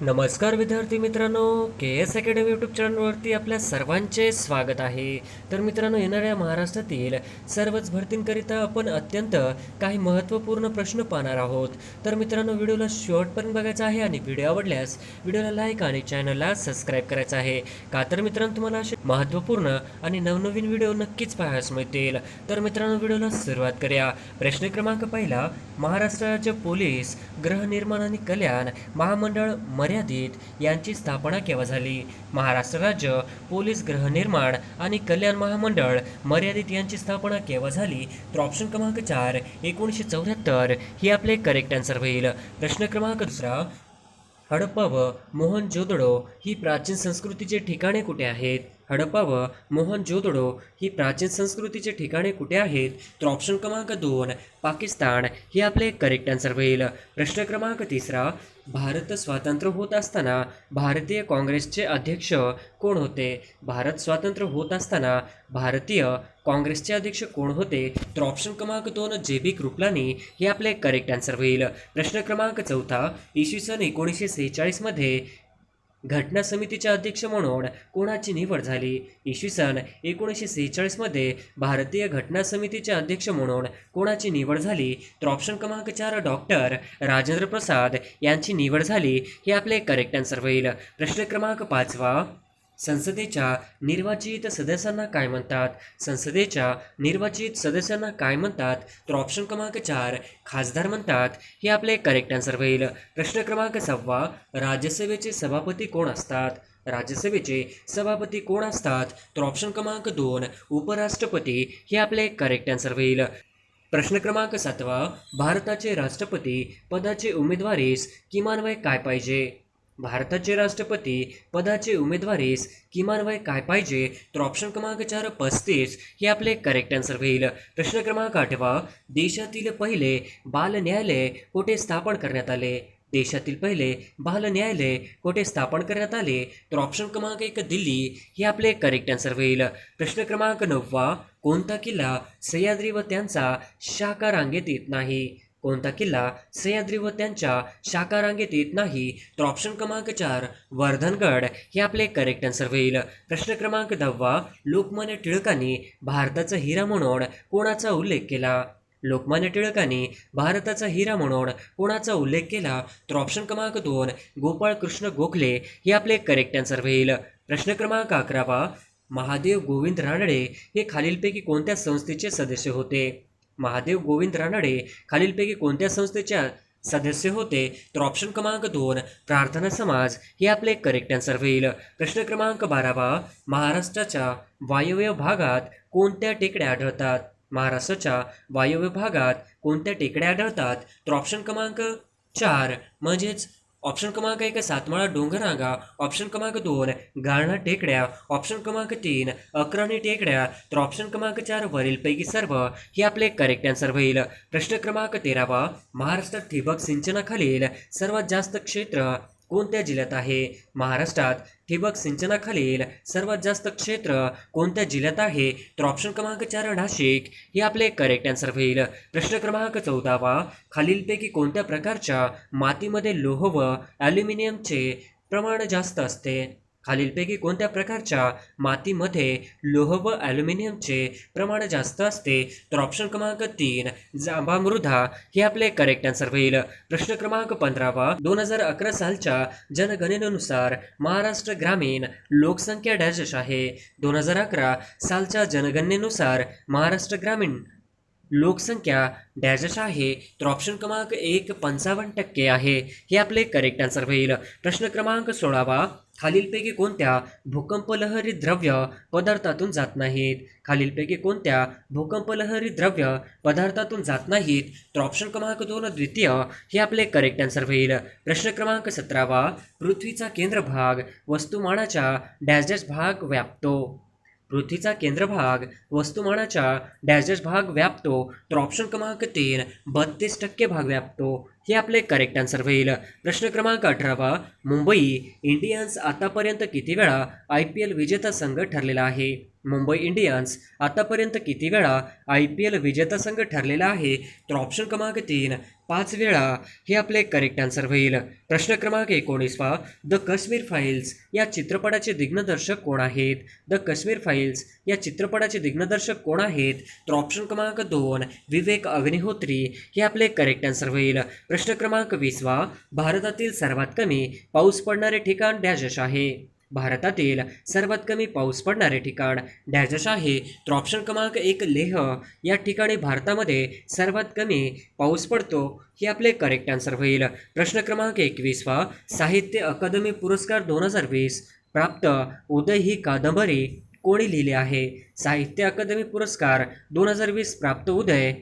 नमस्कार विद्यार्थी मित्रांनो, के एस अकॅडमी यूट्यूब चॅनलवरती आपल्या सर्वांचे स्वागत आहे. तर मित्रांनो, येणाऱ्या महाराष्ट्रातील सर्वच भरतींकरिता आपण अत्यंत काही महत्त्वपूर्ण प्रश्न पाहणार आहोत. तर मित्रांनो, व्हिडिओला शेवटपर्यंत बघायचा आहे आणि व्हिडिओ आवडल्यास व्हिडिओला लाईक आणि चॅनलला सबस्क्राईब करायचं आहे. का तर मित्रांनो, तुम्हाला असे महत्त्वपूर्ण आणि नवनवीन व्हिडिओ नक्कीच पाहायला मिळतील. तर मित्रांनो, व्हिडिओला सुरुवात करूया. प्रश्न क्रमांक पहिला, महाराष्ट्र राज्य पोलीस गृहनिर्माण आणि कल्याण महामंडळ मर्यादित यांची स्थापना केव्हा झाली? महाराष्ट्र राज्य पोलीस गृहनिर्माण आणि कल्याण महामंडळ मर्यादित यांची स्थापना केव्हा झाली? तर ऑप्शन क्रमांक 4 1974 ही आपले करेक्ट आन्सर होईल. प्रश्न क्रमांक दुसरा, हडप्पा व मोहनजोदडो ही प्राचीन संस्कृतीचे ठिकाणे कुठे आहेत? हडप्पा व मोहनजोदडो ही प्राचीन संस्कृतीचे ठिकाणे कुठे आहेत? तर ऑप्शन क्रमांक 2 पाकिस्तान हे आपले करेक्ट आन्सर होईल. प्रश्न क्रमांक तिसरा, भारत स्वातंत्र्य होत असताना भारतीय काँग्रेसचे अध्यक्ष कोण होते? भारत स्वातंत्र्य होत असताना भारतीय काँग्रेसचे अध्यक्ष कोण होते? तर ऑप्शन क्रमांक 2 जे.बी. कृपलानी हे आपले करेक्ट आन्सर होईल. प्रश्न क्रमांक चौथा, इसवी सन 1946 मध्ये घटना समितीचे अध्यक्ष म्हणून कोणाची निवड झाली? इसवी सन 1946 मध्ये भारतीय घटना समितीचे अध्यक्ष म्हणून कोणाची निवड झाली? तर ऑप्शन क्रमांक 4 डॉक्टर राजेंद्र प्रसाद यांची निवड झाली हे आपले करेक्ट आन्सर होईल. प्रश्न क्रमांक 5, संसदेच्या निर्वाचित सदस्यांना काय म्हणतात? संसदेच्या निर्वाचित सदस्यांना काय म्हणतात? तर ऑप्शन क्रमांक 4 खासदार म्हणतात हे आपले करेक्ट आन्सर होईल. प्रश्न क्रमांक 6, राज्यसभेचे सभापती कोण असतात? राज्यसभेचे सभापती कोण असतात? तर ऑप्शन क्रमांक 2 उपराष्ट्रपती हे आपले करेक्ट आन्सर होईल. प्रश्न क्रमांक 7, भारताचे राष्ट्रपती पदाचे उमेदवारीस किमान वय काय पाहिजे? भारताचे राष्ट्रपती पदाचे उमेदवारीस किमान वय काय पाहिजे? तर ऑप्शन क्रमांक 4 35 हे आपले करेक्ट आन्सर होईल. प्रश्न क्रमांक 8, देशातील पहिले बाल न्यायालय कुठे स्थापन करण्यात आले? देशातील पहिले बाल न्यायालय कुठे स्थापन करण्यात आले? तर ऑप्शन क्रमांक 1 दिल्ली हे आपले करेक्ट आन्सर होईल. प्रश्न क्रमांक 9, कोणता किल्ला सह्याद्री व त्यांचा शाखा रांगेत येत नाही? कोणता किल्ला सह्याद्री व त्यांच्या शाखा रांगेत येत नाही? तर ऑप्शन क्रमांक 4 वर्धनगड हे आपले करेक्ट आन्सर होईल. प्रश्न क्रमांक 10, लोकमान्य टिळकांनी भारताचा हिरा म्हणून कोणाचा उल्लेख केला? लोकमान्य टिळकांनी भारताचा हिरा म्हणून कोणाचा उल्लेख केला? तर ऑप्शन क्रमांक 2 गोपाळ कृष्ण गोखले हे आपले करेक्ट आन्सर होईल. प्रश्न क्रमांक 11, महादेव गोविंद रानडे हे खालीलपैकी कोणत्या संस्थेचे सदस्य होते? महादेव गोविंद रानडे खालीलपैकी कोणत्या संस्थेच्या सदस्य होते? तर ऑप्शन क्रमांक 2 प्रार्थना समाज हे आपले करेक्ट आन्सर होईल. प्रश्न क्रमांक 12, महाराष्ट्राच्या वायव्य भागात कोणत्या टेकड्या आढळतात? महाराष्ट्राच्या वायव्य भागात कोणत्या टेकड्या आढळतात? तर ऑप्शन क्रमांक 4 म्हणजेच ऑप्शन क्रमांक 1 सातमाळा डोंगररांगा, ऑप्शन क्रमांक 2 गाळणा टेकड्या, ऑप्शन क्रमांक 3 अक्राणी टेकड्या, तर ऑप्शन क्रमांक 4 वरीलपैकी सर्व हे आपले करेक्ट आन्सर होईल. प्रश्न क्रमांक 13, महाराष्ट्रात ठिबक सिंचनाखालील सर्वात जास्त क्षेत्र कोणत्या जिल्ह्यात आहे? महाराष्ट्रात ठिबक सिंचनाखालील सर्वात जास्त क्षेत्र कोणत्या जिल्ह्यात आहे? तर ऑप्शन क्रमांक 4 नाशिक हे आपले करेक्ट आन्सर होईल. प्रश्न क्रमांक 14, खालीलपैकी कोणत्या प्रकारच्या मातीमध्ये लोह व ॲल्युमिनियमचे प्रमाण जास्त असते? खालीलपैकी कोणत्या प्रकारच्या मातीमध्ये लोह व ॲल्युमिनियमचे प्रमाण जास्त असते? तर ऑप्शन क्रमांक 3 जांभा मृदा हे आपले करेक्ट आन्सर होईल. प्रश्न क्रमांक 15, 2011 सालच्या जनगणनेनुसार महाराष्ट्र ग्रामीण लोकसंख्या डॅश आहे? 2011 सालच्या जनगणनेनुसार महाराष्ट्र ग्रामीण लोकसंख्या डॅश आहे? तर ऑप्शन क्रमांक 1 55% आहे हे आपले करेक्ट आन्सर होईल. प्रश्न क्रमांक 16, खालीलपैकी कोणत्या भूकंपलहरी द्रव्य पदार्थातून जात नाहीत? खालीलपैकी कोणत्या भूकंपलहरी द्रव्य पदार्थातून जात नाहीत? तर ऑप्शन क्रमांक 2 द्वितीय हे आपले करेक्ट आन्सर होईल. प्रश्न क्रमांक 17, पृथ्वीचा केंद्रभाग वस्तुमानाच्या डॅश डॅश भाग व्यापतो? पृथ्वीचा केंद्रभाग वस्तुमानाच्या डॅश डॅश भाग व्यापतो? तर ऑप्शन क्रमांक 3 32% भाग व्यापतो हे आपले करेक्ट आन्सर होईल. प्रश्न क्रमांक 18, मुंबई इंडियन्स आतापर्यंत किती वेळा IPL विजेता संघ ठरलेला आहे? मुंबई इंडियन्स आतापर्यंत किती वेळा IPL विजेता संघ ठरलेला आहे? तर ऑप्शन क्रमांक 3 5 वेळा हे आपले करेक्ट आन्सर होईल. प्रश्न क्रमांक 19 द काश्मीर फाईल्स या चित्रपटाचे दिग्दर्शक कोण आहेत? द काश्मीर फाईल्स या चित्रपटाचे दिग्दर्शक कोण आहेत? तर ऑप्शन क्रमांक 2 विवेक अग्निहोत्री हे आपले करेक्ट आन्सर होईल. प्रश्न क्रमांक 20 भारतातील सर्वात कमी पाऊस पडणारे ठिकाण डॅश आहे? भारतातील सर्वात कमी पाऊस पडणारे ठिकाण डॅश आहे? तर ऑप्शन क्रमांक 1 लेह या ठिकाणी भारतामध्ये सर्वात कमी पाऊस पडतो हे आपले करेक्ट आन्सर होईल. प्रश्न क्रमांक 21 साहित्य अकादमी पुरस्कार 2020 प्राप्त उदय ही कादंबरी कोणी लिहिली आहे? साहित्य अकादमी पुरस्कार 2020 प्राप्त उदय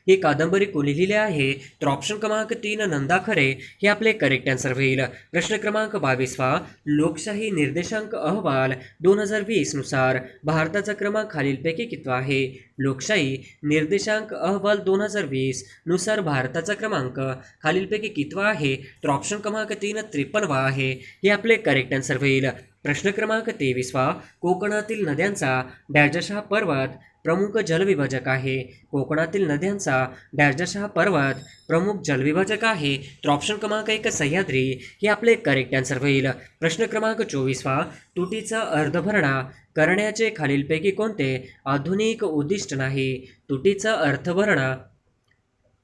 ही कादंबरी कोणी लिहिली आहे? तर ऑप्शन क्रमांक 3 नंदा खरे हे आपले करेक्ट आन्सर होईल. प्रश्न क्रमांक 22 लोकशाही निर्देशांक अहवाल 2020 नुसार भारताचा क्रमांक खालीलपैकी कितवा आहे? लोकशाही निर्देशांक अहवाल 2020 नुसार भारताचा क्रमांक खालीलपैकी कितवा आहे? तर ऑप्शन क्रमांक 3 53 आहे हे आपले करेक्ट आन्सर होईल. प्रश्न क्रमांक 23 कोकणातील नद्यांचा डॅश हा पर्वत प्रमुख जलविभाजक आहे? कोकणातील नद्यांचा डॅश हा पर्वत प्रमुख जलविभाजक आहे? तर ऑप्शन क्रमांक 1 सह्याद्री हे आपले करेक्ट आन्सर होईल. प्रश्न क्रमांक 24 तुटीचा अर्धभरणा करण्याचे खालीलपैकी कोणते आधुनिक उद्दिष्ट नाही? तुटीचा अर्धभरणा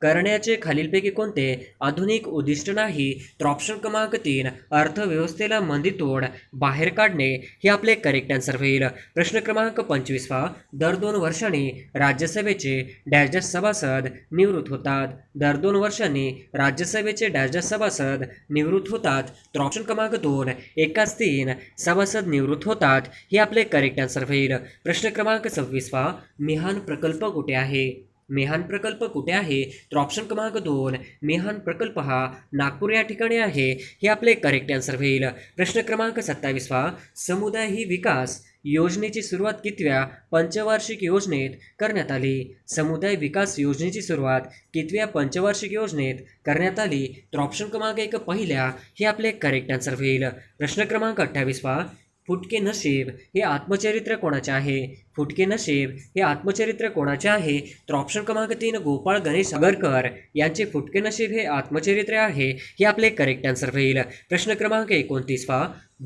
करण्याचे खालीलपैकी कोणते आधुनिक उद्दिष्ट नाही? तर ऑप्शन क्रमांक 3 अर्थव्यवस्थेला मंदीतोड बाहेर काढणे हे आपले करेक्ट आन्सर होईल. प्रश्न क्रमांक 25 दर 2 वर्षांनी राज्यसभेचे डॅश सभासद निवृत्त होतात? दर 2 वर्षांनी राज्यसभेचे डॅश सभासद निवृत्त होतात? तर ऑप्शन क्रमांक 2 एकाच 3 सभासद निवृत्त होतात हे आपले करेक्ट आन्सर होईल. प्रश्न क्रमांक 26 मिहान प्रकल्प कुठे आहे? मिहान प्रकल्प कुठे आहे? तर ऑप्शन क्रमांक 2 मिहान प्रकल्प हा नागपूर या ठिकाणी आहे हे आपले करेक्ट आन्सर होईल. प्रश्न क्रमांक 27 समुदाय ही विकास योजनेची सुरुवात कितव्या पंचवार्षिक योजनेत करण्यात आली? समुदाय विकास योजनेची सुरुवात कितव्या पंचवार्षिक योजनेत करण्यात आली? तर ऑप्शन क्रमांक 1 पहिल्या हे आपले करेक्ट आन्सर होईल. प्रश्न क्रमांक 28 फुटके नशीब हे आत्मचरित्र कोणाचे आहे? फुटके नशीब हे आत्मचरित्र कोणाचे आहे? तर ऑप्शन क्रमांक 3 गोपाळ गणेश आगरकर यांचे फुटके नशीब हे आत्मचरित्र आहे हे आपले करेक्ट आन्सर होईल. प्रश्न क्रमांक 29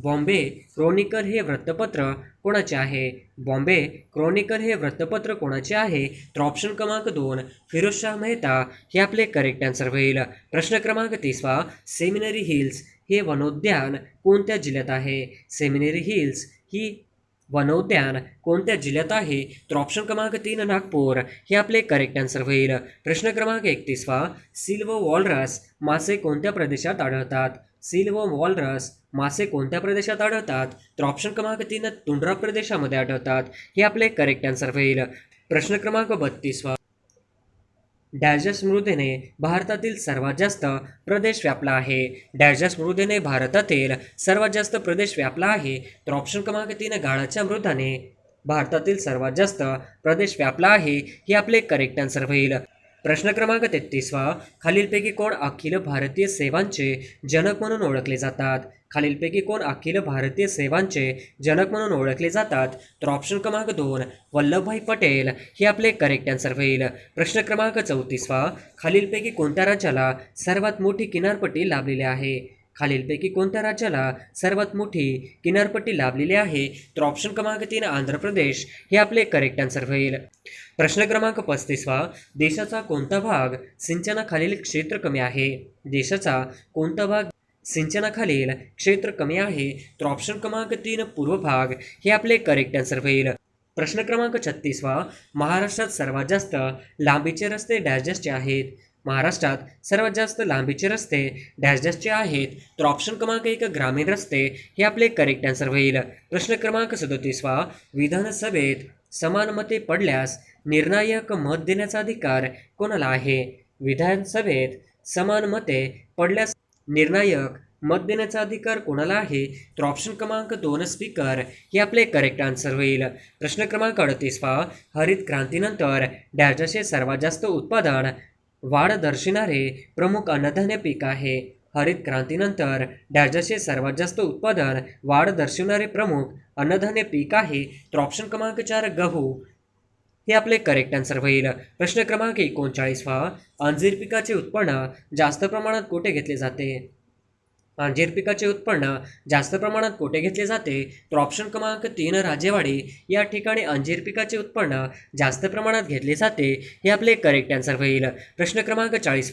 बॉम्बे क्रॉनिकल हे वृत्तपत्र कोणाचे आहे? बॉम्बे क्रॉनिकल हे वृत्तपत्र कोणाचे आहे? तर ऑप्शन क्रमांक 2 फिरोजशाह मेहता हे आपले करेक्ट आन्सर होईल. प्रश्न क्रमांक 30 सेमिनरी हिल्स हे वनोद्यान कोणत्या जिल्ह्यात आहे? सेमिनरी हिल्स ही वनोद्यान कोणत्या जिल्ह्यात आहे? तर ऑप्शन क्रमांक 3 नागपूर हे आपले करेक्ट आन्सर होईल. प्रश्न क्रमांक 31 सिल्व्हर वॉलरस मासे कोणत्या प्रदेशात आढळतात? सिल्व्हर वॉलरस मासे कोणत्या प्रदेशात आढळतात? तर ऑप्शन क्रमांक 3 तुंड्रा प्रदेशामध्ये आढळतात हे आपले करेक्ट आन्सर होईल. प्रश्न क्रमांक 32 डॅश मृदेने भारतातील सर्वात जास्त प्रदेश व्यापला आहे? डॅश मृदेने भारतातील सर्वात जास्त प्रदेश व्यापला आहे? तर ऑप्शन क्रमांक 3 गाळाच्या मृदाने भारतातील सर्वात जास्त प्रदेश व्यापला आहे हे आपले करेक्ट आन्सर होईल. प्रश्न क्रमांक 33 खालीलपैकी कोण अखिल भारतीय सेवांचे जनक म्हणून ओळखले जातात? खालीलपैकी कोण अखिल भारतीय सेवांचे जनक म्हणून ओळखले जातात? तर ऑप्शन क्रमांक 2 वल्लभभाई पटेल हे आपले करेक्ट आन्सर होईल. प्रश्न क्रमांक 34 खालीलपैकी कोणत्या राज्याला सर्वात मोठी किनारपट्टी लाभलेली आहे? खालीलपैकी कोणत्या राज्याला सर्वात मोठी किनारपट्टी लाभलेली आहे? तर ऑप्शन क्रमांक 3 आंध्र प्रदेश हे आपले करेक्ट आन्सर होईल. प्रश्न क्रमांक 35 देशाचा कोणता भाग सिंचनाखालील क्षेत्र कमी आहे? देशाचा कोणता भाग सिंचनाखालील क्षेत्र कमी आहे? तर ऑप्शन क्रमांक 3 पूर्व भाग हे आपले करेक्ट आन्सर होईल. प्रश्न क्रमांक 36 महाराष्ट्रात सर्वात जास्त लांबीचे रस्ते डॅशचे आहेत? महाराष्ट्रात सर्वात जास्त लांबीचे रस्ते डॅशचे आहेत? तर ऑप्शन क्रमांक 1 ग्रामीण रस्ते हे आपले करेक्ट आन्सर होईल. प्रश्न क्रमांक 37 विधानसभेत समान मते पडल्यास निर्णायक मत देण्याचा अधिकार कोणाला आहे? विधानसभेत समान मते पडल्यास निर्णायक मत देण्याचा अधिकार कोणाला आहे? तर ऑप्शन क्रमांक 2 स्पीकर हे आपले करेक्ट आन्सर होईल. प्रश्न क्रमांक 38 हरित क्रांतीनंतर डॅशचे सर्वात जास्त उत्पादन वाढ दर्शविणारे प्रमुख अन्नधान्य पीक आहे? हरित क्रांतीनंतर डॅशचे सर्वात जास्त उत्पादन वाढ दर्शवणारे प्रमुख अन्नधान्य पीक आहे. तर ऑप्शन क्रमांक 4 गहू हे आपले करेक्ट आन्सर होईल. प्रश्न क्रमांक 39 अंजीर पिकाचे उत्पन्न जास्त प्रमाणात कुठे घेतले जाते? अंजीर पिकाचे उत्पन्न जास्त प्रमाणात कुठे घेतले जाते? तर ऑप्शन क्रमांक 3 राजेवाडी या ठिकाणी अंजीर पिकाचे उत्पन्न जास्त प्रमाणात घेतले जाते. हे आपले करेक्ट आन्सर होईल. प्रश्न क्रमांक 40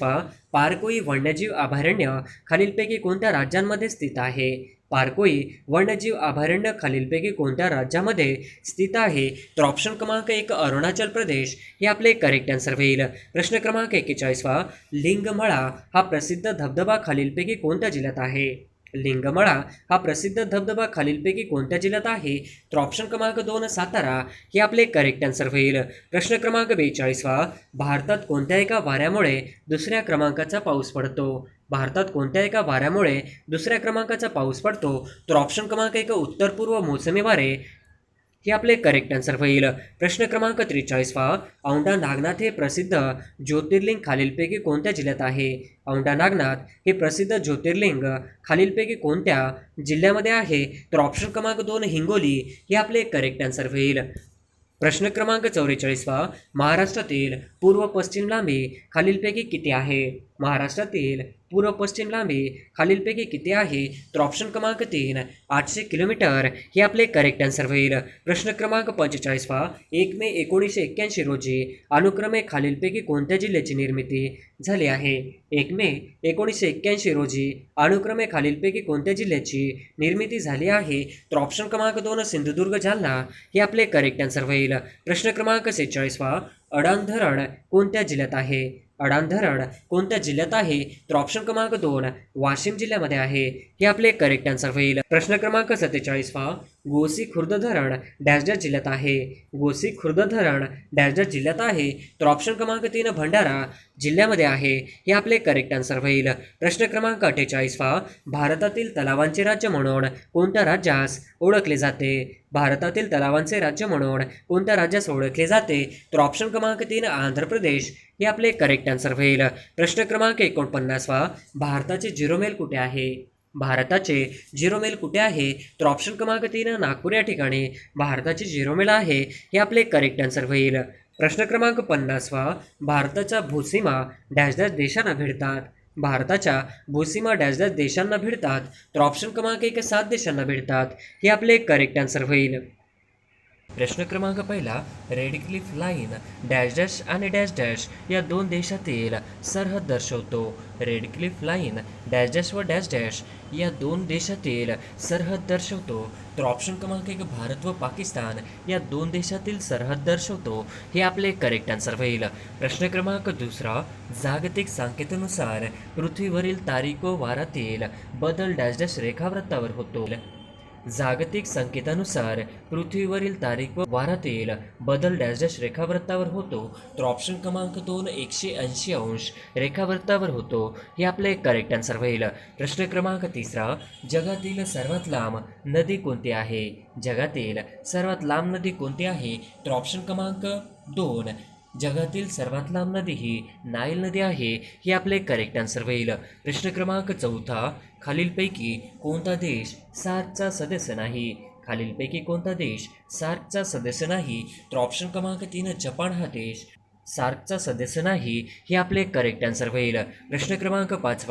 पारकोई वन्यजीव अभयारण्य खालीलपैकी कोणत्या राज्यांमध्ये स्थित आहे? पारकोई वन्यजीव अभयारण्य खालीलपैकी कोणत्या राज्यामध्ये स्थित आहे? तर ऑप्शन क्रमांक 1 अरुणाचल प्रदेश हे आपले करेक्ट आन्सर होईल. प्रश्न क्रमांक 41 लिंगमळा हा प्रसिद्ध धबधबा खालीलपैकी कोणत्या जिल्ह्यात आहे? लिंगमळा हा प्रसिद्ध धबधबा खालीलपैकी कोणत्या जिल्ह्यात आहे? तर ऑप्शन क्रमांक 2 सातारा हे आपले करेक्ट आन्सर होईल. प्रश्न क्रमांक 42 भारतात कोणत्या एका वाऱ्यामुळे दुसऱ्या क्रमांकाचा पाऊस पडतो? भारतात कोणत्या एका वाऱ्यामुळे दुसऱ्या क्रमांकाचा पाऊस पडतो? तर ऑप्शन क्रमांक 1 उत्तर पूर्व मोसमी वारे हे आपले करेक्ट आन्सर होईल. प्रश्न क्रमांक 43 औंढा नागनाथ हे प्रसिद्ध ज्योतिर्लिंग खालीलपैकी कोणत्या जिल्ह्यात आहे? औंढा नागनाथ हे प्रसिद्ध ज्योतिर्लिंग खालीलपैकी कोणत्या जिल्ह्यामध्ये आहे? तर ऑप्शन क्रमांक 2 हिंगोली हे आपले करेक्ट आन्सर होईल. प्रश्न क्रमांक 44 महाराष्ट्रातील पूर्व पश्चिम लांबी खालीलपैकी किती आहे? महाराष्ट्रातील पूर्व पश्चिम लांबी खालीलपैकी किती आहे? तर ऑप्शन क्रमांक 3 800 किलोमीटर हे आपले करेक्ट आन्सर होईल. प्रश्न क्रमांक 45 1 मे 1981 रोजी अनुक्रमे खालीलपैकी कोणत्या जिल्ह्याची निर्मिती झाली आहे? 1 मे 1981 रोजी अनुक्रमे खालीलपैकी कोणत्या जिल्ह्याची निर्मिती झाली आहे? तर ऑप्शन क्रमांक 2 सिंधुदुर्ग जालना हे आपले करेक्ट आन्सर होईल. प्रश्न क्रमांक 46 अडाण धरण कोणत्या जिल्ह्यात आहे? अडाण धरण कोणत्या जिल्ह्यात आहे? तर ऑप्शन क्रमांक 2 वाशिम जिल्ह्यामध्ये आहे. हे आपले करेक्ट आन्सर होईल. प्रश्न क्रमांक 47 गोसी खुर्द धरण डॅश जिल्ह्यात आहे? गोसी खुर्द धरण डॅश जिल्ह्यात आहे. तर ऑप्शन क्रमांक 3 भंडारा जिल्ह्यामध्ये आहे. हे आपले करेक्ट आन्सर होईल. प्रश्न क्रमांक 48 भारतातील तलावांचे राज्य म्हणून कोणत्या राज्यास ओळखले जाते? भारतातील तलावांचे राज्य म्हणून कोणत्या राज्यास ओळखले जाते? तर ऑप्शन क्रमांक 3 आंध्र प्रदेश हे आपले करेक्ट आन्सर होईल. प्रश्न क्रमांक 49 भारताचे झिरो मेल कुठे आहे? भारताचे झिरो मेल कुठे आहे? तर ऑप्शन क्रमांक 3 नागपूर या ठिकाणी भारताचे झिरो मेल आहे. हे आपले करेक्ट आन्सर होईल. प्रश्न क्रमांक 50 भारताच्या भूसीमा डॅश डॅश देशांना भिडतात? भारताच्या भूसीमा डॅश डॅश देशांना भिडतात. तर ऑप्शन क्रमांक 1 7 देशांना भिडतात. हे आपले करेक्ट आन्सर होईल. प्रश्न क्रमांक 1 red Cliff line dash dash आणि डॅश डॅश या दोन देशातील सरहद दर्शवतो. Red Cliff line dash dash व डॅश डॅश या दोन देशातील सरहद दर्शवतो. तर ऑप्शन क्रमांक 1 भारत व पाकिस्तान या दोन देशातील सरहद दर्शवतो. हे आपले करेक्ट आन्सर होईल. प्रश्न क्रमांक 2 जागतिक सांकेतानुसार पृथ्वीवरील तारीख व वारातील बदल डॅश डॅश रेखावृत्तावर होतो. जागतिक संकेतानुसार पृथ्वीवरील तारीख व वारातील बदल डॅश डॅश रेखावृत्तावर होतो. तर ऑप्शन क्रमांक 2 180 अंश रेखावृत्तावर होतो. हे आपले करेक्ट आन्सर होईल. प्रश्न क्रमांक 3 जगातील सर्वात लांब नदी कोणती आहे? जगातील सर्वात लांब नदी कोणती आहे? तर ऑप्शन क्रमांक 2 जगातील सर्वात लांब नदी ही नाईल नदी आहे. हे आपले करेक्ट आन्सर होईल. प्रश्न क्रमांक 4 खालीलपैकी कोणता देश सार्कचा सदस्य नाही? खालीलपैकी कोणता देश सार्कचा सदस्य नाही? तर ऑप्शन क्रमांक 3 जपान हा देश सार्कचा सदस्य नाही. हे आपले करेक्ट आन्सर होईल. प्रश्न क्रमांक 5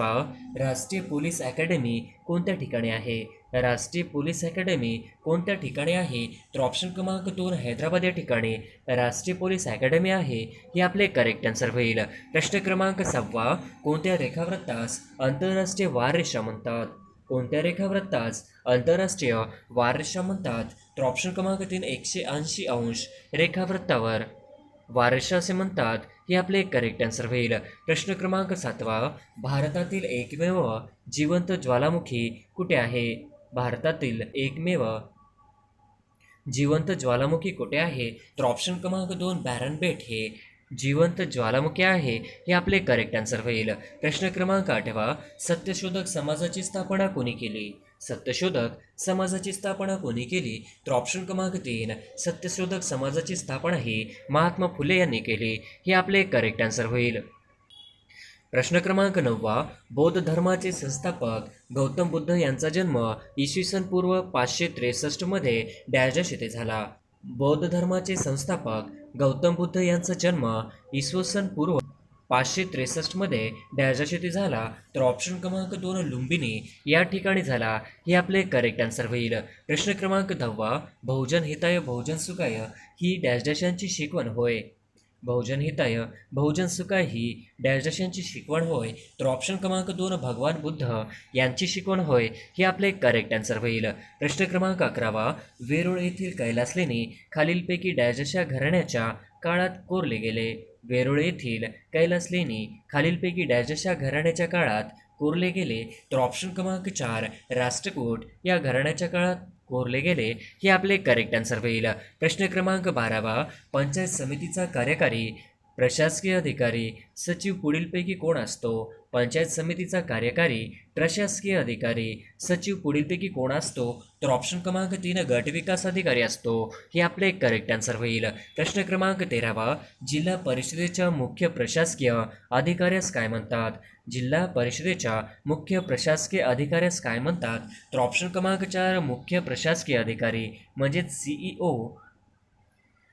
राष्ट्रीय पोलीस अकॅडमी कोणत्या ठिकाणी आहे? राष्ट्रीय पोलीस अकॅडमी कोणत्या ठिकाणी आहे? तर ऑप्शन क्रमांक 2 हैदराबाद या ठिकाणी राष्ट्रीय पोलीस अकॅडमी आहे. हे आपले करेक्ट आन्सर होईल. प्रश्न क्रमांक 6 कोणत्या रेखावृत्तास आंतरराष्ट्रीय वाररेषा म्हणतात? कोणत्या रेखावृत्तास आंतरराष्ट्रीय वाररेषा म्हणतात? तर ऑप्शन क्रमांक 3 180 अंश रेखावृत्तावर वाररेषा असे म्हणतात. हे आपले करेक्ट आन्सर होईल. प्रश्न क्रमांक 7 भारतातील एकमेव जिवंत ज्वालामुखी कुठे आहे? भारतातील एकमेव जिवंत ज्वालामुखी कुठे आहे? तर ऑप्शन क्रमांक 2 बॅरन बेट हे जिवंत ज्वालामुखी आहे. हे आपले करेक्ट आन्सर होईल. प्रश्न क्रमांक 8 सत्यशोधक समाजाची स्थापना कोणी केली? सत्यशोधक समाजाची स्थापना कोणी केली? तर ऑप्शन क्रमांक 3 सत्यशोधक समाजाची स्थापना ही महात्मा फुले यांनी केली. हे आपले करेक्ट आन्सर होईल. प्रश्न क्रमांक 9 बौद्ध धर्माचे संस्थापक गौतम बुद्ध यांचा जन्म इसवी सन पूर्व 563 मध्ये डॅश डॅश येथे झाला. बौद्ध धर्माचे संस्थापक गौतम बुद्ध यांचा जन्म इसवी सन पूर्व 563 मध्ये डॅश डॅश येथे झाला. तर ऑप्शन क्रमांक 2 लुंबिनी या ठिकाणी झाला. हे आपले करेक्ट आन्सर होईल. प्रश्न क्रमांक 10 बहुजन हिताय बहुजन सुखाय ही डॅश डॅश यांची शिकवण होय. बहुजन हिताय बहुजन सुखाय ही डॅश डॅश यांची शिकवण होय. तर ऑप्शन क्रमांक 2 भगवान बुद्ध यांची शिकवण होय. हे आपले करेक्ट आन्सर होईल. प्रश्न क्रमांक 11 वेरूळ येथील कैलास लेणी खालीलपैकी डॅश डॅश या घराण्याच्या काळात कोरले गेले. वेरूळ येथील कैलास लेणी खालीलपैकी डॅश डॅश या घराण्याच्या काळात कोरले गेले. तर ऑप्शन क्रमांक 4 राष्ट्रकूट या घराण्याच्या काळात कोरले गेले. हे आपले करेक्ट आन्सर होईल. प्रश्न क्रमांक 12 पंचायत समितीचा कार्यकारी प्रशासकीय अधिकारी सचिव पुढीलपैकी कोण असतो. पंचायत समितीचा कार्यकारी प्रशासकीय अधिकारी सचिव पुढीलपैकी कोण असतो. तर ऑप्शन क्रमांक 3 गट विकास अधिकारी असतो. हे आपले करेक्ट आन्सर होईल. प्रश्न क्रमांक 13 जिल्हा परिषदेच्या मुख्य प्रशासकीय अधिकाऱ्यास काय म्हणतात. जिल्हा परिषदेच्या मुख्य प्रशासकीय अधिकाऱ्यास काय म्हणतात. तर ऑप्शन क्रमांक 4 मुख्य प्रशासकीय अधिकारी म्हणजेच CEO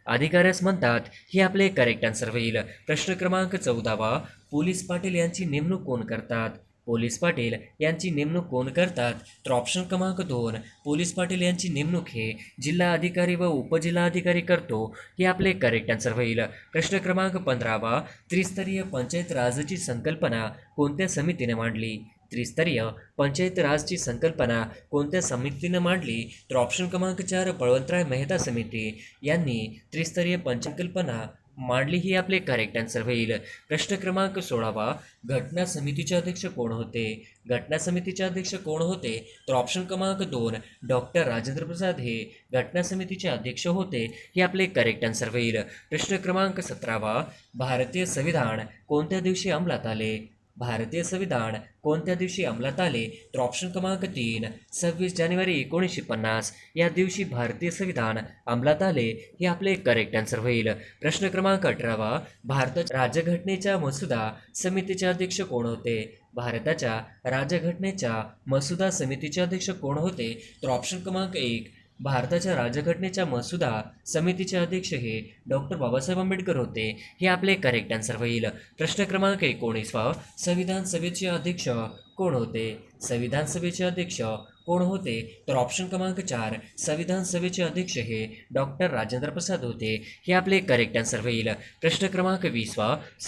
अधिकाऱ्यास म्हणतात. हे आपले करेक्ट आन्सर होईल. प्रश्न क्रमांक 14 पोलीस पाटील यांची नेमणूक कोण करतात. पोलीस पाटील यांची नेमणूक कोण करतात. तर ऑप्शन क्रमांक 2 पोलीस पाटील यांची नेमणूक हे जिल्हा अधिकारी व उपजिल्हा अधिकारी करतो. हे आपले करेक्ट आन्सर होईल. प्रश्न क्रमांक 15 त्रिस्तरीय पंचायत राजची संकल्पना कोणत्या समितीने मांडली. त्रिस्तरीय पंचायत राजची संकल्पना कोणत्या समितीने मांडली. तर ऑप्शन क्रमांक 4 बळवंतराय मेहता समिती यांनी त्रिस्तरीय संकल्पना मांडली. ही आपले करेक्ट आन्सर होईल. प्रश्न क्रमांक 16 घटना समितीचे अध्यक्ष कोण होते. घटना समितीचे अध्यक्ष कोण होते. तर ऑप्शन क्रमांक 2 डॉक्टर राजेंद्र प्रसाद हे घटना समितीचे अध्यक्ष होते. हे आपले करेक्ट आन्सर होईल. प्रश्न क्रमांक 17 भारतीय संविधान कोणत्या दिवशी अंमलात आले. भारतीय संविधान कोणत्या दिवशी अंमलात आले. तर ऑप्शन क्रमांक 3 26 जानेवारी 1950 या दिवशी भारतीय संविधान अंमलात आले. हे आपले करेक्ट आन्सर होईल. प्रश्न क्रमांक 18 भारताच्या राज्यघटनेच्या मसुदा समितीचे अध्यक्ष कोण होते. भारताच्या राज्यघटनेच्या मसुदा समितीचे अध्यक्ष कोण होते. तर ऑप्शन क्रमांक 1 भारताच्या राज्यघटनेच्या मसुदा समितीचे अध्यक्ष हे डॉक्टर बाबासाहेब आंबेडकर होते. हे आपले करेक्ट आन्सर होईल. प्रश्न क्रमांक 19 संविधान सभेचे अध्यक्ष कोण होते. संविधान सभेचे अध्यक्ष कोण होते. तर ऑप्शन क्रमांक 4 संविधान सभेचे अध्यक्ष हे डॉक्टर राजेंद्र प्रसाद होते. हे आपले करेक्ट आन्सर होईल. प्रश्न क्रमांक 20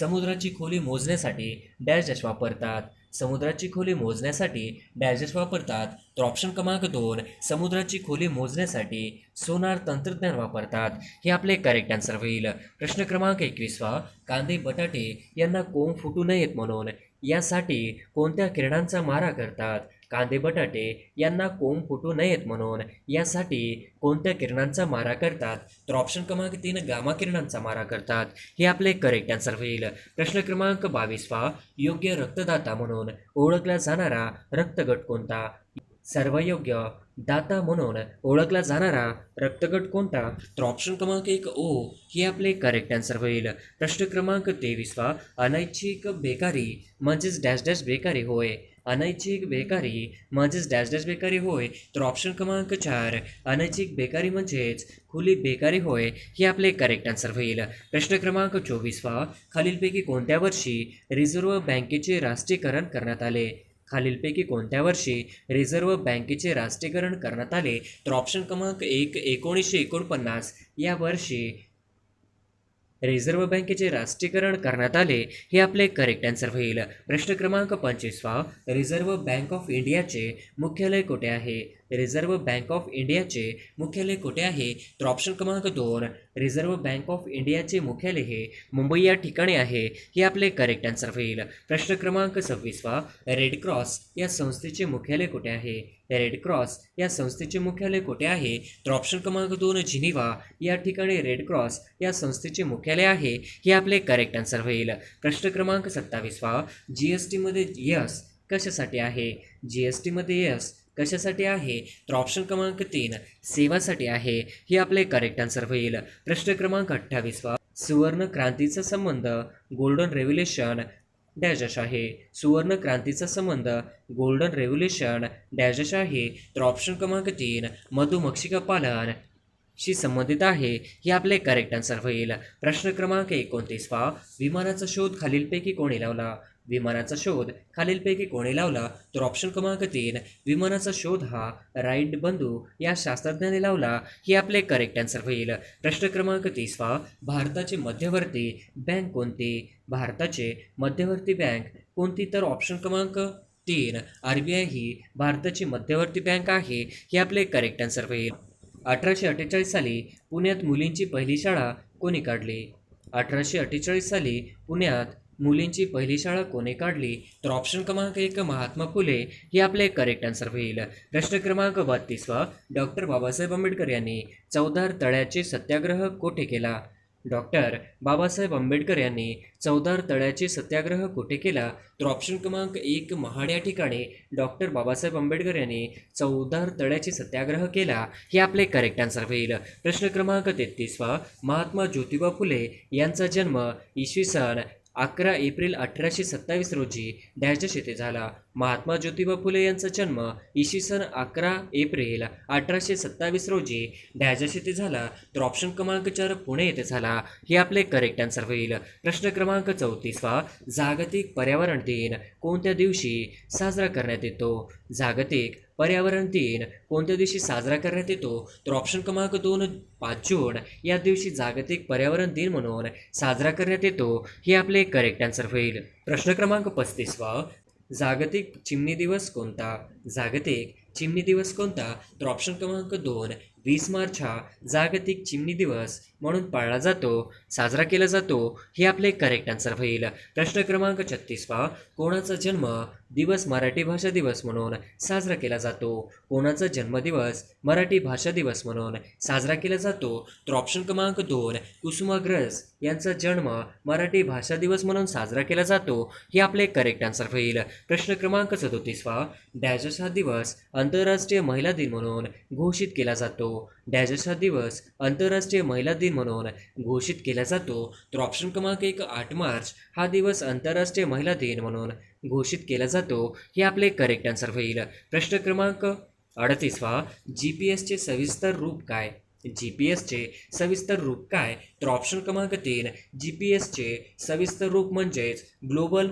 समुद्राची खोली मोजण्यासाठी डॅश डॅश वापरतात. समुद्राची खोली मोजण्यासाठी डॅश डॅश वापरतात. तर ऑप्शन क्रमांक 2 समुद्राची खोली मोजण्यासाठी सोनार तंत्रज्ञान वापरतात. हे आपले करेक्ट आन्सर होईल. प्रश्न क्रमांक 21 कांदे बटाटे यांना कोंब फुटू नयेत म्हणून यासाठी कोणत्या किरणांचा मारा करतात. कांदे बटाटे यांना कोंब फुटू नयेत म्हणून यासाठी कोणत्या किरणांचा मारा करतात. तर ऑप्शन क्रमांक 3 गामा किरणांचा मारा करतात. हे आपले करेक्ट आन्सर होईल. प्रश्न क्रमांक 22 योग्य रक्तदाता म्हणून ओळखला जाणारा रक्तगट कोणता. सर्वयोग्य दाता म्हणून ओळखला जाणारा रक्तगट कोणता. तर ऑप्शन क्रमांक 1 O हे आपले करेक्ट आन्सर होईल. प्रश्न क्रमांक 23 अनैच्छिक बेकारी म्हणजेच डॅश डॅश बेकारी होय. अनैच्छिक बेकारी म्हणजेच डॅश डॅश बेकारी होय. तर ऑप्शन क्रमांक 4 अनैच्छिक बेकारी म्हणजेच खुली बेकारी होय. हे आपले करेक्ट आन्सर होईल. प्रश्न क्रमांक 24 खालीलपैकी कोणत्या वर्षी रिझर्व्ह बँकेचे राष्ट्रीयकरण करण्यात आले. खालीलपैकी कोणत्या वर्षी रिझर्व्ह बँकेचे राष्ट्रीयकरण करण्यात आले. तर ऑप्शन क्रमांक 1 1949 या वर्षी रिझर्व्ह बँकेचे राष्ट्रीयकरण करण्यात आले. हे आपले करेक्ट आन्सर होईल. प्रश्न क्रमांक 25 रिझर्व्ह बँक ऑफ इंडियाचे मुख्यालय कुठे आहे. रिझर्व्ह बँक ऑफ इंडियाचे मुख्यालय कुठे आहे. तर ऑप्शन क्रमांक 2 रिझर्व्ह बँक ऑफ इंडियाचे मुख्यालय हे मुंबई या ठिकाणी आहे. हे आपले करेक्ट आन्सर होईल. प्रश्न क्रमांक 26 रेड क्रॉस या संस्थेचे मुख्यालय कुठे आहे. रेड क्रॉस या संस्थेचे मुख्यालय कुठे आहे. तर ऑप्शन क्रमांक 2 जिनिव्हा या ठिकाणी रेड क्रॉस या संस्थेचे मुख्यालय आहे. हे आपले करेक्ट आन्सर होईल. प्रश्न क्रमांक 27 GST मध्ये यस कशासाठी आहे. GST मध्ये यस कशासाठी आहे. तर ऑप्शन क्रमांक 3 सेवासाठी आहे. हे आपले करेक्ट आन्सर होईल. प्रश्न क्रमांक 28 सुवर्ण क्रांतीचा संबंध गोल्डन रेव्होल्यूशन डॅश आहे. सुवर्ण क्रांतीचा संबंध गोल्डन रेव्होल्युशन डॅश आहे. तर ऑप्शन क्रमांक 3 मधुमक्षिका पालन शी संबंधित आहे. हे आपले करेक्ट आन्सर होईल. प्रश्न क्रमांक 29 विमानाचा शोध खालीलपैकी कोणी लावला? विमानाचा शोध खालीलपैकी कोणी लावला? तर ऑप्शन क्रमांक 3 विमानाचा शोध हा राईट बंधू या शास्त्रज्ञाने लावला. हे आपले करेक्ट आन्सर होईल. प्रश्न क्रमांक 30 भारताची मध्यवर्ती बँक कोणती? भारताचे मध्यवर्ती बँक कोणती? तर ऑप्शन क्रमांक 3 RBI ही भारताची मध्यवर्ती बँक आहे. हे आपले करेक्ट आन्सर होईल. 1848 साली पुण्यात मुलींची पहिली शाळा कोणी काढली? 1848 साली पुण्यात मुलींची पहिली शाळा कोणी काढली? तर ऑप्शन क्रमांक 1 महात्मा फुले हे आपले करेक्ट आन्सर होईल. प्रश्न क्रमांक 32 डॉक्टर बाबासाहेब आंबेडकर यांनी चौदार तळ्याचे सत्याग्रह कोठे केला? डॉक्टर बाबासाहेब आंबेडकर यांनी चौदार तळ्याचे सत्याग्रह कुठे केला? तर ऑप्शन क्रमांक 1 महाड या ठिकाणी डॉक्टर बाबासाहेब आंबेडकर यांनी चौदार तळ्याचे सत्याग्रह केला. हे आपले करेक्ट आन्सर होईल. प्रश्न क्रमांक 33 महात्मा ज्योतिबा फुले यांचा जन्म इसवी सन 11 एप्रिल 1827 रोजी डॅश येथे झाला. महात्मा ज्योतिबा फुले यांचा जन्म इसवी सन 11 एप्रिल 1827 रोजी डॅश येथे झाला. तर ऑप्शन क्रमांक 4 पुणे येथे झाला. हे आपले करेक्ट आन्सर होईल. प्रश्न क्रमांक 34 जागतिक पर्यावरण दिन कोणत्या दिवशी साजरा करण्यात येतो? जागतिक पर्यावरण दिन कोणत्या दिवशी साजरा करण्यात येतो? तर ऑप्शन क्रमांक 2 5 जून या दिवशी जागतिक पर्यावरण दिन म्हणून साजरा करण्यात येतो. हे आपले करेक्ट आन्सर होईल. प्रश्न क्रमांक 35 जागतिक चिमणी दिवस कोणता? जागतिक चिमणी दिवस कोणता? तर ऑप्शन क्रमांक 2 20 मार्च हा जागतिक चिमणी दिवस म्हणून पाळला जातो, साजरा केला जातो. हे आपले करेक्ट आन्सर होईल. प्रश्न क्रमांक 36 कोणाचा जन्म दिवस मराठी भाषा दिवस म्हणून साजरा केला जातो? कोणाचा जन्मदिवस मराठी भाषा दिवस म्हणून साजरा केला जातो? तर ऑप्शन क्रमांक 2 कुसुमाग्रज यांचा जन्म मराठी भाषा दिवस म्हणून साजरा केला जातो. हे आपले करेक्ट आन्सर होईल. प्रश्न क्रमांक 37 डॅश हा दिवस आंतरराष्ट्रीय महिला दिन म्हणून घोषित केला जातो. डॅश हा दिवस आंतरराष्ट्रीय महिला दिन म्हणून घोषित केला जातो. तर ऑप्शन क्रमांक 1 8 मार्च हा दिवस आंतरराष्ट्रीय महिला दिन म्हणून घोषित केला जातो. हे आपले करेक्ट आन्सर होईल. प्रश्न क्रमांक 38 GPS चे सविस्तर रूप काय? GPSचे सविस्तर रूप काय? तर ऑप्शन क्रमांक 3 GPSचे सविस्तर रूप म्हणजेच ग्लोबल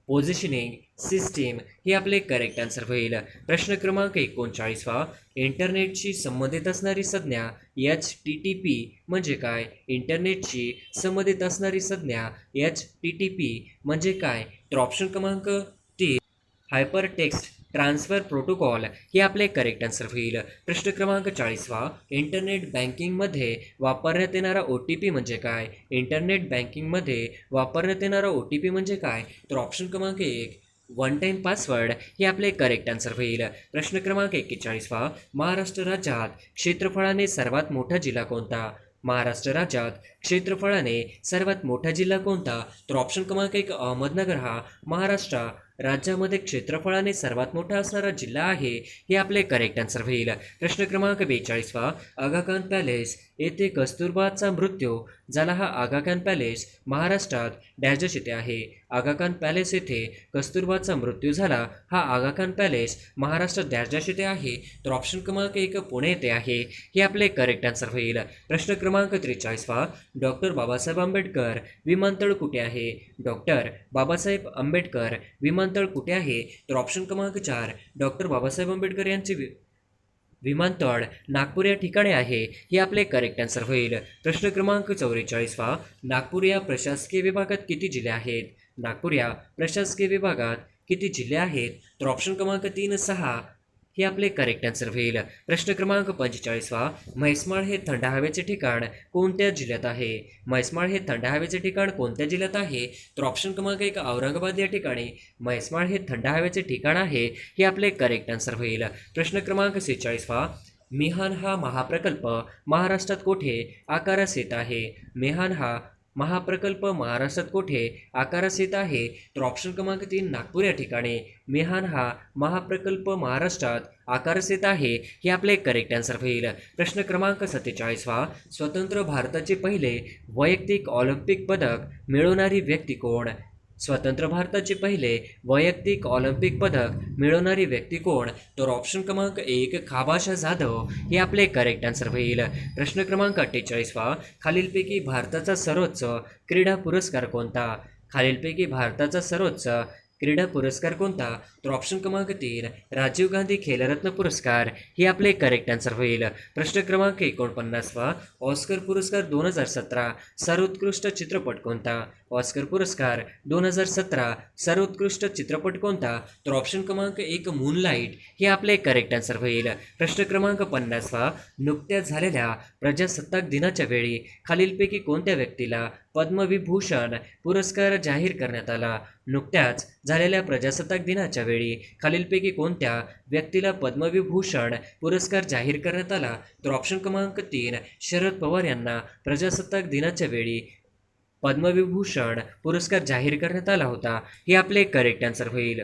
पोझिशनिंग सिस्टीम. हे आपले करेक्ट आन्सर होईल. प्रश्न क्रमांक 39 इंटरनेटशी संबंधित असणारी संज्ञा HTTP म्हणजे काय? इंटरनेटशी संबंधित असणारी संज्ञा HTTP म्हणजे काय? तर ऑप्शन क्रमांक 3 हायपर टेक्स्ट ट्रान्सफर प्रोटोकॉल. हे आपले करेक्ट आन्सर होईल. प्रश्न क्रमांक 40 इंटरनेट बँकिंगमध्ये वापरण्यात येणारा OTP म्हणजे काय? इंटरनेट बँकिंगमध्ये वापरण्यात येणारा OTP म्हणजे काय? तर ऑप्शन क्रमांक 1 वन टाईम पासवर्ड. हे आपले करेक्ट आन्सर होईल. प्रश्न क्रमांक 41 महाराष्ट्र राज्यात क्षेत्रफळाने सर्वात मोठा जिल्हा कोणता? महाराष्ट्र राज्यात क्षेत्रफळाने सर्वात मोठा जिल्हा कोणता? तर ऑप्शन क्रमांक 1 अहमदनगर हा महाराष्ट्र राज्यामध्ये क्षेत्रफळाने सर्वात मोठा असणारा जिल्हा आहे. हे आपले करेक्ट आन्सर होईल. प्रश्न क्रमांक 42 आगा खान पॅलेस येथे कस्तुरबाचा मृत्यू झाला. हा आगा खान पॅलेस महाराष्ट्रात डॅश येथे आहे. आगा खान पॅलेस येथे कस्तुरबाचा मृत्यू झाला. हा आगा खान पॅलेस महाराष्ट्रात डॅश येथे आहे. तर ऑप्शन क्रमांक 1 पुणे येथे आहे. हे आपले करेक्ट आन्सर होईल. प्रश्न क्रमांक 43 डॉक्टर बाबासाहेब आंबेडकर विमानतळ कुठे आहे? डॉक्टर बाबासाहेब आंबेडकर विमानतळ कुठे आहे? तर ऑप्शन क्रमांक 4 डॉक्टर बाबासाहेब आंबेडकर यांचे विमानतळ नागपूर या ठिकाणी आहे. हे आपले करेक्ट आन्सर होईल. प्रश्न क्रमांक 44 नागपूर या प्रशासकीय विभागात किती जिल्हे आहेत? नागपूर या प्रशासकीय विभागात किती जिल्हे आहेत? तर ऑप्शन क्रमांक 3 6. हे आपले करेक्ट आन्सर होईल. प्रश्न क्रमांक 45 म्हैसमाळ हे थंड हवेचे ठिकाण कोणत्या जिल्ह्यात आहे? म्हैसमाळ हे थंड हवेचे ठिकाण कोणत्या जिल्ह्यात आहे? तर ऑप्शन क्रमांक 1 औरंगाबाद या ठिकाणी म्हैसमाळ हे थंड हवेचे ठिकाण आहे. हे आपले करेक्ट आन्सर होईल. प्रश्न क्रमांक 46 मिहान हा महाप्रकल्प महाराष्ट्रात कोठे आकारास येत आहे? मिहान हा महाप्रकल्प महाराष्ट्रात कोठे आकारास येत आहे? तर ऑप्शन क्रमांक 3 नागपूर या ठिकाणी मिहान हा महाप्रकल्प महाराष्ट्रात आकारास येत आहे. हे आपले करेक्ट आन्सर होईल. प्रश्न क्रमांक 47 स्वतंत्र भारताचे पहिले वैयक्तिक ऑलिम्पिक पदक मिळवणारी व्यक्ती कोण? स्वतंत्र भारताचे पहिले वैयक्तिक ऑलिम्पिक पदक मिळवणारी व्यक्ती कोण? तर ऑप्शन क्रमांक 1 खाबाशा जाधव हे आपले करेक्ट आन्सर होईल. प्रश्न क्रमांक 48वा, खालीलपैकी भारताचा सर्वोच्च क्रीडा पुरस्कार कोणता? खालीलपैकी भारताचा सर्वोच्च क्रीडा पुरस्कार कोणता? तर ऑप्शन क्रमांक 3 राजीव गांधी खेलरत्न पुरस्कार हे आपले करेक्ट आन्सर होईल. प्रश्न क्रमांक 49वा, ऑस्कर पुरस्कार 2017 सर्वोत्कृष्ट चित्रपट कोणता? ऑस्कर पुरस्कार 2017 सर्वोत्कृष्ट चित्रपट कोणता? तर ऑप्शन क्रमांक 1 मूनलाईट हे आपले करेक्ट आन्सर होईल. प्रश्न क्रमांक 50वा, नुकत्याच झालेल्या प्रजासत्ताक दिनाच्या वेळी खालीलपैकी कोणत्या व्यक्तीला पद्मविभूषण पुरस्कार जाहीर करण्यात आला? नुकत्याच झालेल्या प्रजासत्ताक दिनाच्या वेळी खालीलपैकी कोणत्या व्यक्तीला पद्मविभूषण पुरस्कार जाहीर करण्यात आला? तर ऑप्शन क्रमांक 3 शरद पवार यांना प्रजासत्ताक दिनाच्या वेळी पद्मविभूषण पुरस्कार जाहीर करण्यात आला होता. हे आपले करेक्ट आन्सर होईल.